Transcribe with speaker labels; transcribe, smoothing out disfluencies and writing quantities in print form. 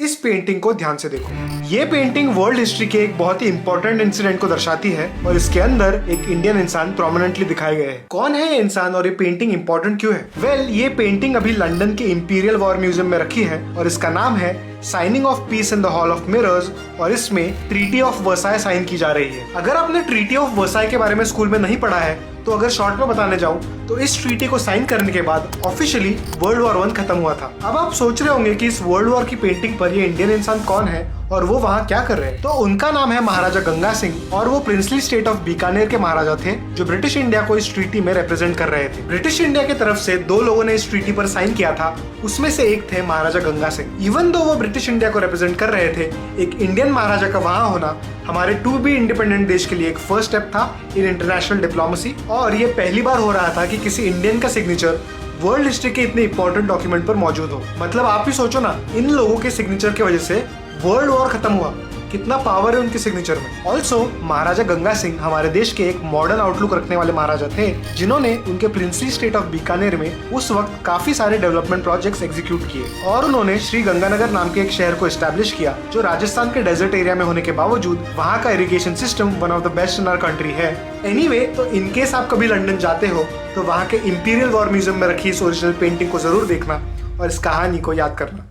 Speaker 1: इस पेंटिंग को ध्यान से देखो। ये पेंटिंग वर्ल्ड हिस्ट्री के एक बहुत ही इंपॉर्टेंट इंसिडेंट को दर्शाती है और इसके अंदर एक इंडियन इंसान प्रोमिनेंटली दिखाए गए हैं। कौन है ये इंसान और ये पेंटिंग इंपॉर्टेंट क्यों है? वेल, ये पेंटिंग अभी लंदन के इंपीरियल वॉर म्यूजियम में रखी है और इसका नाम है signing of peace in the hall of mirrors और इसमें ट्रीटी ऑफ वर्साई साइन की जा रही है। अगर आपने ट्रीटी ऑफ वर्साई के बारे में स्कूल में नहीं पढ़ा है तो अगर शॉर्ट में बताने जाऊं तो इस ट्रीटी को साइन करने के बाद ऑफिशियली वर्ल्ड वॉर 1 खत्म हुआ था। अब आप सोच रहे होंगे कि इस वर्ल्ड वॉर की पेंटिंग पर ये इंडियन इंसान कौन है और वो वहाँ क्या कर रहे हैं? तो उनका नाम है महाराजा गंगा सिंह और वो प्रिंसली स्टेट ऑफ बीकानेर के महाराजा थे जो ब्रिटिश इंडिया को इस ट्रीटी में रिप्रेजेंट कर रहे थे। ब्रिटिश इंडिया की तरफ से 2 लोगों ने इस ट्रीटी पर साइन किया था, उसमें से एक थे महाराजा गंगा सिंह। इवन दो वो ब्रिटिश इंडिया को रिप्रेजेंट कर रहे थे, एक इंडियन महाराजा का वहाँ होना हमारे टू बी इंडिपेंडेंट देश के लिए एक फर्स्ट स्टेप था इन इंटरनेशनल डिप्लोमेसी और ये पहली बार हो रहा था कि किसी इंडियन का सिग्नेचर वर्ल्ड हिस्ट्री के इतने इंपॉर्टेंट डॉक्यूमेंट पर मौजूद हो। मतलब आप ही सोचो ना, इन लोगों के सिग्नेचर की वजह से वर्ल्ड वॉर खत्म हुआ। कितना पावर है उनके सिग्नेचर में। ऑल्सो महाराजा गंगा सिंह हमारे देश के एक मॉडर्न आउटलुक रखने वाले महाराजा थे जिन्होंने उनके प्रिंसली स्टेट ऑफ बीकानेर में उस वक्त काफी सारे डेवलपमेंट प्रोजेक्ट्स एग्जीक्यूट किए और उन्होंने श्री गंगानगर नाम के एक शहर को एस्टैब्लिश किया जो राजस्थान के डेजर्ट एरिया में होने के बावजूद वहाँ का irrigation system one of the best in our country है। एनीवे, तो इनकेस आप कभी लंदन जाते हो तो वहाँ के इंपीरियल वॉर म्यूजियम में रखी इस ओरिजिनल पेंटिंग को जरूर देखना और इस कहानी को याद करना।